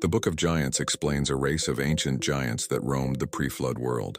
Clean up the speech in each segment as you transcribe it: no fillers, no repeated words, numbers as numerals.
The Book of Giants explains a race of ancient giants that roamed the pre-flood world.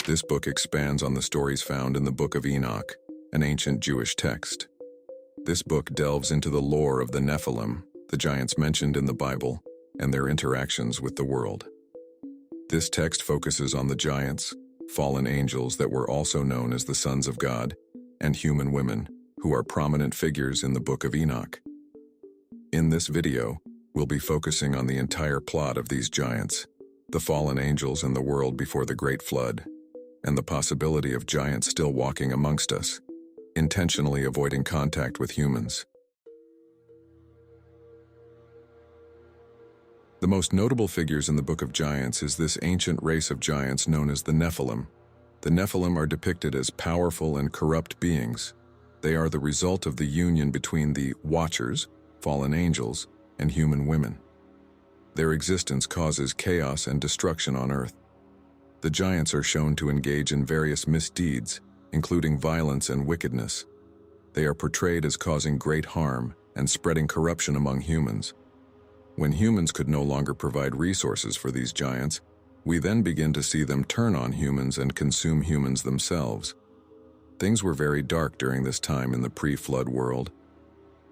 This book expands on the stories found in the Book of Enoch, an ancient Jewish text. This book delves into the lore of the Nephilim, the giants mentioned in the Bible, and their interactions with the world. This text focuses on the giants, fallen angels that were also known as the sons of God, and human women, who are prominent figures in the Book of Enoch. In this video, we'll be focusing on the entire plot of these giants, the fallen angels and the world before the Great Flood, and the possibility of giants still walking amongst us, intentionally avoiding contact with humans. The most notable figures in the Book of Giants is this ancient race of giants known as the Nephilim. The Nephilim are depicted as powerful and corrupt beings. They are the result of the union between the Watchers, fallen angels, and human women. Their existence causes chaos and destruction on Earth. The giants are shown to engage in various misdeeds, including violence and wickedness. They are portrayed as causing great harm and spreading corruption among humans. When humans could no longer provide resources for these giants, we then begin to see them turn on humans and consume humans themselves. Things were very dark during this time in the pre-flood world.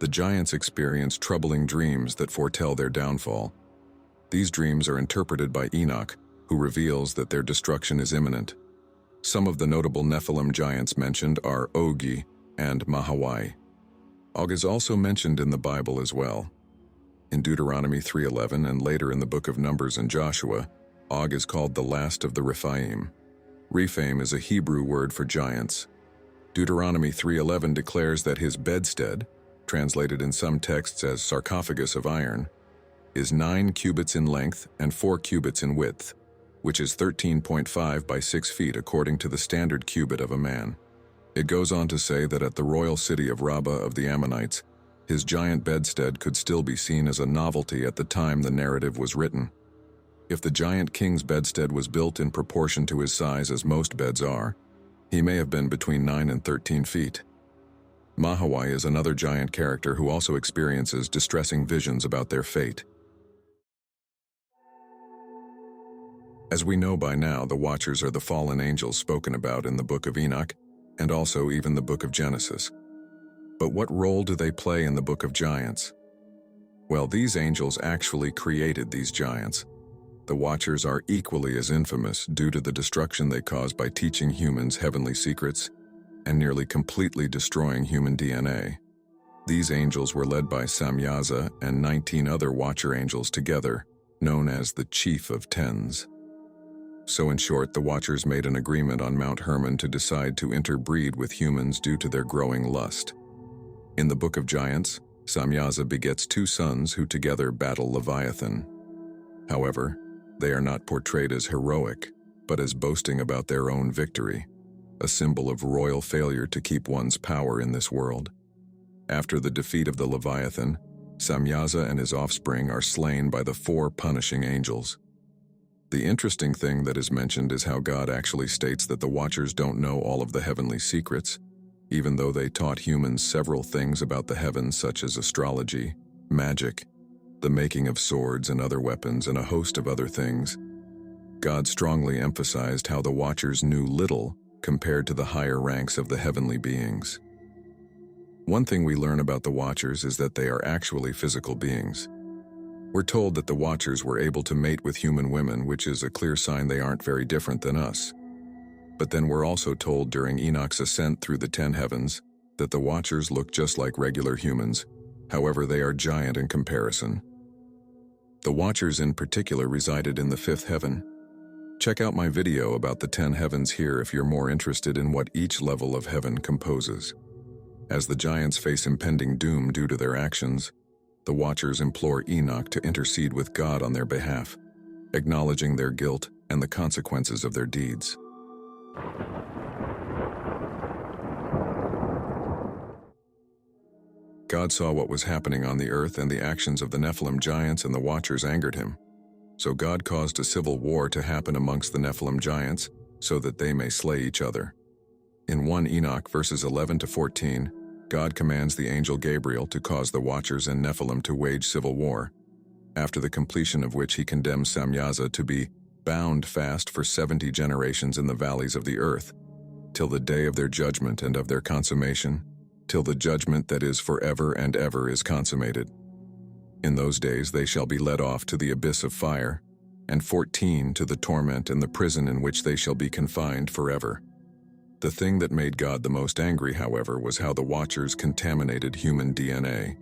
The giants experience troubling dreams that foretell their downfall. These dreams are interpreted by Enoch, who reveals that their destruction is imminent. Some of the notable Nephilim giants mentioned are Ogi and Mahawai. Og is also mentioned in the Bible as well. In Deuteronomy 3:11 and later in the Book of Numbers and Joshua, Og is called the last of the Rephaim. Rephaim is a Hebrew word for giants. Deuteronomy 3:11 declares that his bedstead, translated in some texts as sarcophagus of iron, is 9 cubits in length and 4 cubits in width, which is 13.5 by 6 feet according to the standard cubit of a man. It goes on to say that at the royal city of Rabbah of the Ammonites, his giant bedstead could still be seen as a novelty at the time the narrative was written. If the giant king's bedstead was built in proportion to his size as most beds are, he may have been between 9 and 13 feet. Mahawai is another giant character who also experiences distressing visions about their fate. As we know by now, the Watchers are the fallen angels spoken about in the Book of Enoch, and also even the Book of Genesis. But what role do they play in the Book of Giants? Well, these angels actually created these giants. The Watchers are equally as infamous due to the destruction they cause by teaching humans heavenly secrets and nearly completely destroying human DNA. These angels were led by Samyaza and 19 other Watcher angels together, known as the Chief of Tens. So in short, the Watchers made an agreement on Mount Hermon to decide to interbreed with humans due to their growing lust. In the Book of Giants, Samyaza begets 2 sons who together battle Leviathan. However, they are not portrayed as heroic, but as boasting about their own victory, a symbol of royal failure to keep one's power in this world. After the defeat of the Leviathan, Samyaza and his offspring are slain by the 4 punishing angels. The interesting thing that is mentioned is how God actually states that the Watchers don't know all of the heavenly secrets, even though they taught humans several things about the heavens such as astrology, magic, the making of swords and other weapons, and a host of other things. God strongly emphasized how the Watchers knew little compared to the higher ranks of the heavenly beings. One thing we learn about the Watchers is that they are actually physical beings. We're told that the Watchers were able to mate with human women, which is a clear sign they aren't very different than us. But then we're also told during Enoch's ascent through the 10 heavens that the Watchers look just like regular humans, however they are giant in comparison. The Watchers in particular resided in the 5th heaven. Check out my video about the 10 heavens here if you're more interested in what each level of heaven composes. As the giants face impending doom due to their actions, the Watchers implore Enoch to intercede with God on their behalf, acknowledging their guilt and the consequences of their deeds. God saw what was happening on the earth, and the actions of the Nephilim giants and the Watchers angered him. So God caused a civil war to happen amongst the Nephilim giants so that they may slay each other. In 1 Enoch verses 11 to 14, God commands the angel Gabriel to cause the Watchers and Nephilim to wage civil war. after the completion of which he condemns Samyaza to be bound fast for 70 generations in the valleys of the earth, till the day of their judgment and of their consummation, till the judgment that is forever and ever is consummated. In those days they shall be led off to the abyss of fire, and 14 to the torment and the prison in which they shall be confined forever. The thing that made God the most angry, however, was how the Watchers contaminated human DNA.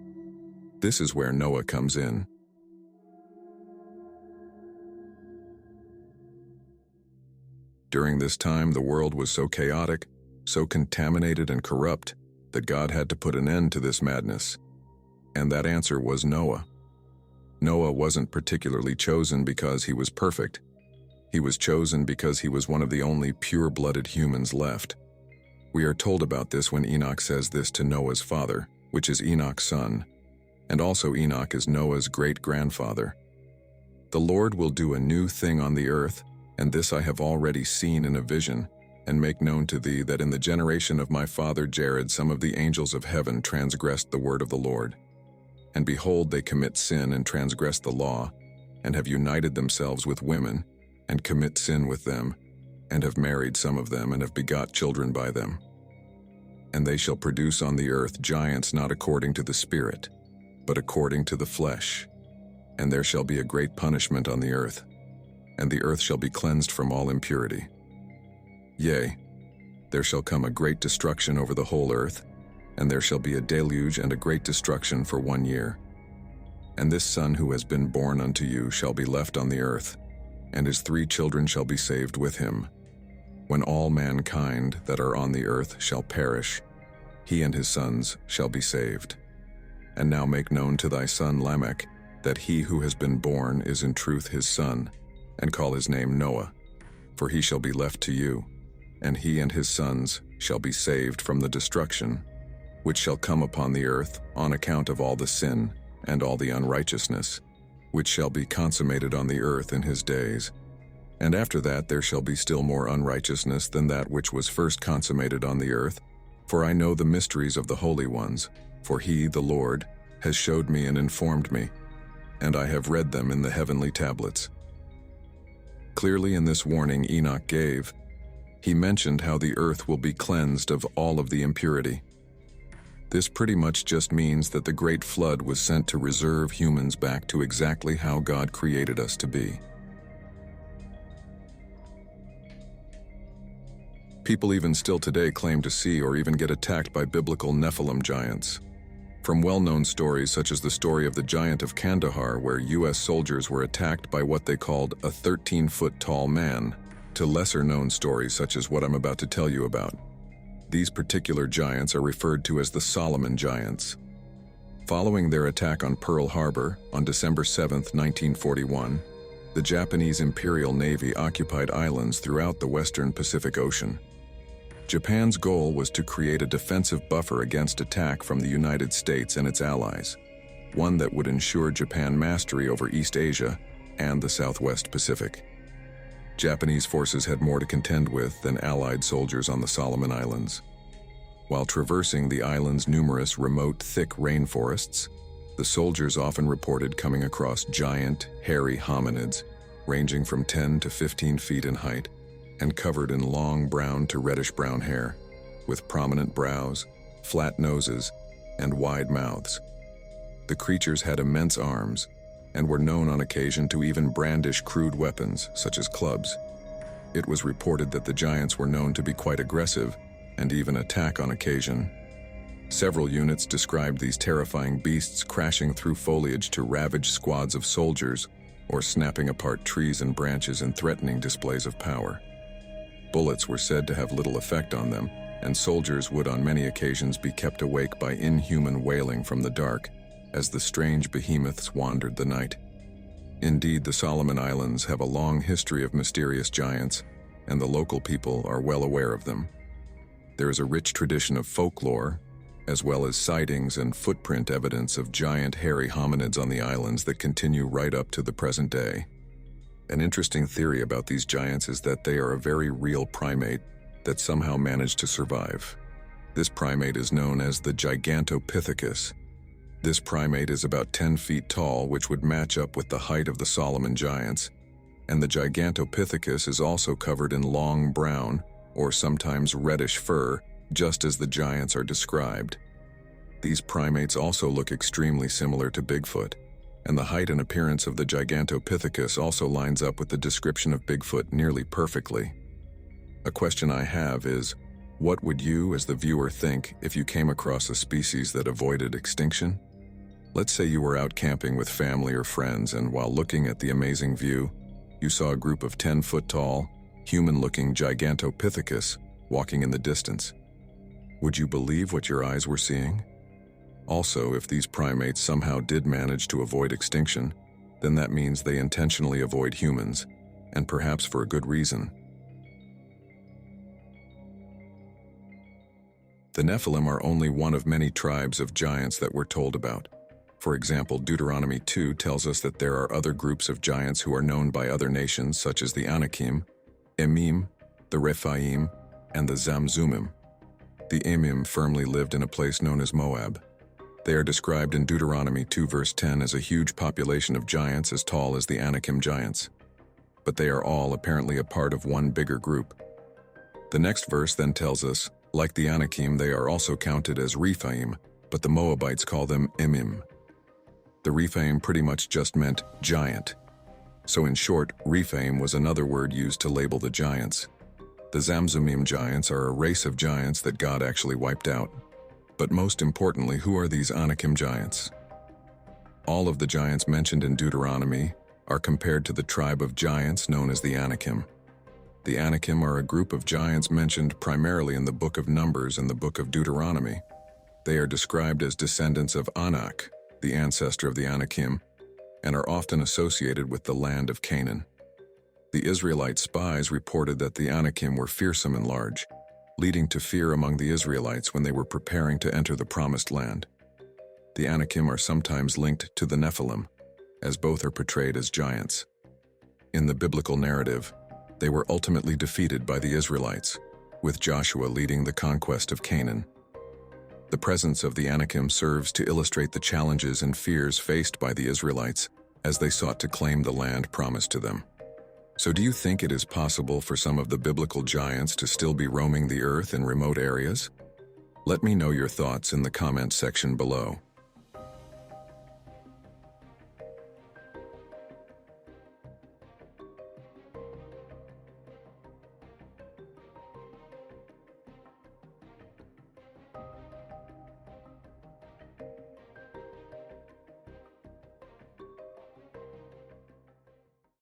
This is where Noah comes in. During this time, the world was so chaotic, so contaminated and corrupt, that God had to put an end to this madness. And that answer was Noah. Noah wasn't particularly chosen because he was perfect. He was chosen because he was one of the only pure-blooded humans left. We are told about this when Enoch says this to Noah's father, which is Enoch's son, and also Enoch is Noah's great-grandfather. The Lord will do a new thing on the earth, and this I have already seen in a vision, and make known to thee that in the generation of my father Jared some of the angels of heaven transgressed the word of the Lord. And behold, they commit sin and transgress the law, and have united themselves with women, and commit sin with them, and have married some of them, and have begot children by them. And they shall produce on the earth giants not according to the Spirit, but according to the flesh. And there shall be a great punishment on the earth, and the earth shall be cleansed from all impurity. Yea, there shall come a great destruction over the whole earth, and there shall be a deluge and a great destruction for 1 year. And this son who has been born unto you shall be left on the earth, and his 3 children shall be saved with him. When all mankind that are on the earth shall perish, he and his sons shall be saved. And now make known to thy son Lamech that he who has been born is in truth his son, and call his name Noah, for he shall be left to you, and he and his sons shall be saved from the destruction, which shall come upon the earth on account of all the sin and all the unrighteousness, which shall be consummated on the earth in his days. And after that there shall be still more unrighteousness than that which was first consummated on the earth, for I know the mysteries of the holy ones, for he, the Lord, has showed me and informed me, and I have read them in the heavenly tablets. Clearly in this warning Enoch gave, he mentioned how the earth will be cleansed of all of the impurity. This pretty much just means that the great flood was sent to reserve humans back to exactly how God created us to be. People even still today claim to see or even get attacked by biblical Nephilim giants. From well-known stories such as the story of the giant of Kandahar, where U.S. soldiers were attacked by what they called a 13-foot-tall man, to lesser-known stories such as what I'm about to tell you about. These particular giants are referred to as the Solomon Giants. Following their attack on Pearl Harbor on December 7, 1941, the Japanese Imperial Navy occupied islands throughout the western Pacific Ocean. Japan's goal was to create a defensive buffer against attack from the United States and its allies, one that would ensure Japan mastery over East Asia and the Southwest Pacific. Japanese forces had more to contend with than Allied soldiers on the Solomon Islands. While traversing the island's numerous remote, thick rainforests, the soldiers often reported coming across giant, hairy hominids ranging from 10 to 15 feet in height and covered in long brown to reddish-brown hair, with prominent brows, flat noses, and wide mouths. The creatures had immense arms and were known on occasion to even brandish crude weapons, such as clubs. It was reported that the giants were known to be quite aggressive and even attack on occasion. Several units described these terrifying beasts crashing through foliage to ravage squads of soldiers or snapping apart trees and branches in threatening displays of power. Bullets were said to have little effect on them, and soldiers would on many occasions be kept awake by inhuman wailing from the dark as the strange behemoths wandered the night. Indeed, the Solomon Islands have a long history of mysterious giants, and the local people are well aware of them. There is a rich tradition of folklore, as well as sightings and footprint evidence of giant hairy hominids on the islands that continue right up to the present day. An interesting theory about these giants is that they are a very real primate that somehow managed to survive. This primate is known as the Gigantopithecus. This primate is about 10 feet tall, which would match up with the height of the Solomon giants, and the Gigantopithecus is also covered in long brown, or sometimes reddish fur, just as the giants are described. These primates also look extremely similar to Bigfoot, and the height and appearance of the Gigantopithecus also lines up with the description of Bigfoot nearly perfectly. A question I have is, what would you, as the viewer, think if you came across a species that avoided extinction? Let's say you were out camping with family or friends, and while looking at the amazing view, you saw a group of 10-foot-tall, human-looking Gigantopithecus walking in the distance. Would you believe what your eyes were seeing? Also, if these primates somehow did manage to avoid extinction, then that means they intentionally avoid humans, and perhaps for a good reason. The Nephilim are only one of many tribes of giants that we're told about. For example, Deuteronomy 2 tells us that there are other groups of giants who are known by other nations, such as the Anakim, Emim, the Rephaim, and the Zamzummim. The Emim firmly lived in a place known as Moab. They are described in Deuteronomy 2 verse 10 as a huge population of giants as tall as the Anakim giants. But they are all apparently a part of one bigger group. The next verse then tells us, like the Anakim, they are also counted as Rephaim, but the Moabites call them Emim. The Rephaim pretty much just meant giant. So in short, Rephaim was another word used to label the giants. The Zamzummim giants are a race of giants that God actually wiped out. But most importantly, who are these Anakim giants? All of the giants mentioned in Deuteronomy are compared to the tribe of giants known as the Anakim. The Anakim are a group of giants mentioned primarily in the book of Numbers and the book of Deuteronomy. They are described as descendants of Anak, the ancestor of the Anakim, and are often associated with the land of Canaan. The Israelite spies reported that the Anakim were fearsome and large, leading to fear among the Israelites when they were preparing to enter the Promised Land. The Anakim are sometimes linked to the Nephilim, as both are portrayed as giants. In the biblical narrative, they were ultimately defeated by the Israelites, with Joshua leading the conquest of Canaan. The presence of the Anakim serves to illustrate the challenges and fears faced by the Israelites as they sought to claim the land promised to them. So do you think it is possible for some of the biblical giants to still be roaming the earth in remote areas? Let me know your thoughts in the comments section below.